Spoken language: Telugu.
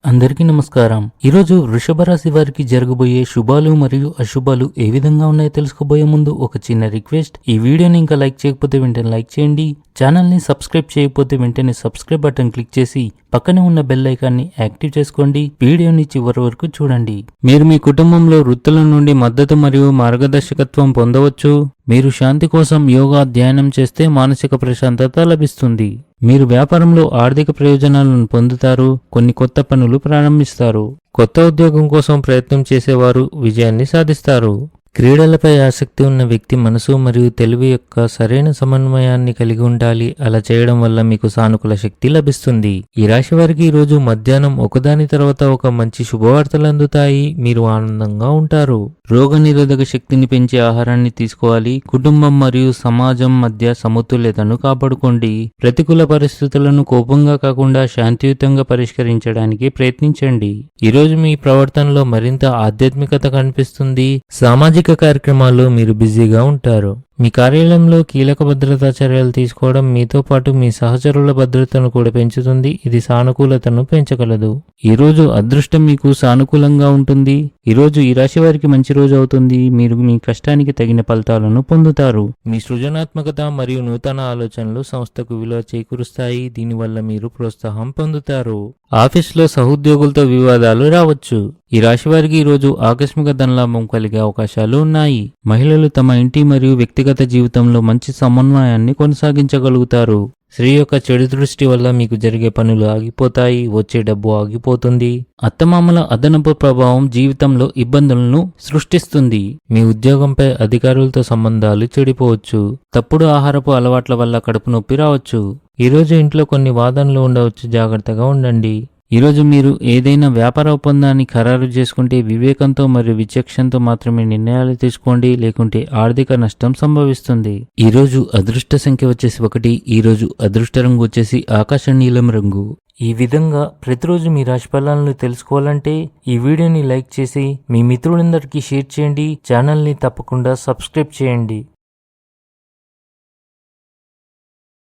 అందరికీ నమస్కారం. ఈరోజు వృషభ రాశి వారికి జరగబోయే శుభాలు మరియు అశుభాలు ఏ విధంగా ఉన్నాయో తెలుసుకోబోయే ముందు ఒక చిన్న రిక్వెస్ట్. ఈ వీడియోని ఇంకా లైక్ చేయకపోతే వెంటనే లైక్ చేయండి. ఛానల్ని సబ్స్క్రైబ్ చేయకపోతే వెంటనే సబ్స్క్రైబ్ బటన్ క్లిక్ చేసి పక్కనే ఉన్న బెల్ ఐకాన్ని యాక్టివ్ చేసుకోండి. వీడియోని చివరి వరకు చూడండి. మీరు మీ కుటుంబంలో వృత్తుల నుండి మద్దతు మరియు మార్గదర్శకత్వం పొందవచ్చు. మీరు శాంతి కోసం యోగా ధ్యానం చేస్తే మానసిక ప్రశాంతత లభిస్తుంది. మీరు వ్యాపారంలో ఆర్థిక ప్రయోజనాలను పొందుతారు. కొన్ని కొత్త పనులు ప్రారంభిస్తారు. కొత్త ఉద్యోగం కోసం ప్రయత్నం చేసేవారు విజయాన్ని సాధిస్తారు. క్రీడలపై ఆసక్తి ఉన్న వ్యక్తి మనసు మరియు తెలివి యొక్క సరైన సమన్వయాన్ని కలిగి ఉండాలి. అలా చేయడం వల్ల మీకు సానుకూల శక్తి లభిస్తుంది. ఈ రాశి వారికి ఈ రోజు మధ్యాహ్నం ఒకదాని తర్వాత ఒక మంచి శుభవార్తలు అందుతాయి. మీరు ఆనందంగా ఉంటారు. రోగ నిరోధక శక్తిని పెంచే ఆహారాన్ని తీసుకోవాలి. కుటుంబం మరియు సమాజం మధ్య సమతుల్యతను కాపాడుకోండి. ప్రతికూల పరిస్థితులను కోపంగా కాకుండా శాంతియుతంగా పరిష్కరించడానికి ప్రయత్నించండి. ఈరోజు మీ ప్రవర్తనలో మరింత ఆధ్యాత్మికత కనిపిస్తుంది. సామాజిక కార్యక్రమాల్లో మీరు బిజీగా ఉంటారు. మీ కార్యాలయంలో కీలక భద్రతా చర్యలు తీసుకోవడం మీతో పాటు మీ సహచరుల భద్రతను కూడా పెంచుతుంది. ఇది సానుకూలతను పెంచగలదు. ఈరోజు అదృష్టం మీకు సానుకూలంగా ఉంటుంది. ఈరోజు ఈ రాశి వారికి మంచి రోజు అవుతుంది. మీరు మీ కష్టానికి తగిన ఫలితాలను పొందుతారు. మీ సృజనాత్మకత మరియు నూతన ఆలోచనలు సంస్థకు విలువ చేకూరుస్తాయి. దీనివల్ల మీరు ప్రోత్సాహం పొందుతారు. ఆఫీసులో సహోద్యోగులతో వివాదాలు రావచ్చు. ఈ రాశి వారికి ఈరోజు ఆకస్మిక ధనలాభం కలిగే అవకాశాలు ఉన్నాయి. మహిళలు తమ ఇంటి మరియు వ్యక్తిగత జీవితంలో మంచి సమన్వయాన్ని కొనసాగించగలుగుతారు. స్త్రీ యొక్క చెడు దృష్టి వల్ల మీకు జరిగే పనులు ఆగిపోతాయి. వచ్చే డబ్బు ఆగిపోతుంది. అత్తమామల అదనపు ప్రభావం జీవితంలో ఇబ్బందులను సృష్టిస్తుంది. మీ ఉద్యోగంపై అధికారులతో సంబంధాలు చెడిపోవచ్చు. తప్పుడు ఆహారపు అలవాట్ల వల్ల కడుపు నొప్పి రావచ్చు. ఈరోజు ఇంట్లో కొన్ని వాదనలు ఉండవచ్చు. జాగ్రత్తగా ఉండండి. ఈరోజు మీరు ఏదైనా వ్యాపార ఒప్పందాన్ని ఖరారు చేసుకుంటే వివేకంతో మరియు విచక్షణతో మాత్రమే నిర్ణయాలు తీసుకోండి, లేకుంటే ఆర్థిక నష్టం సంభవిస్తుంది. ఈరోజు అదృష్ట సంఖ్య వచ్చేసి 1. ఈరోజు అదృష్ట రంగు వచ్చేసి ఆకాశ నీలం రంగు. ఈ విధంగా ప్రతిరోజు మీ రాశి ఫలాలను తెలుసుకోవాలంటే ఈ వీడియోని లైక్ చేసి మీ మిత్రులందరికీ షేర్ చేయండి. ఛానల్ని తప్పకుండా సబ్స్క్రైబ్ చేయండి.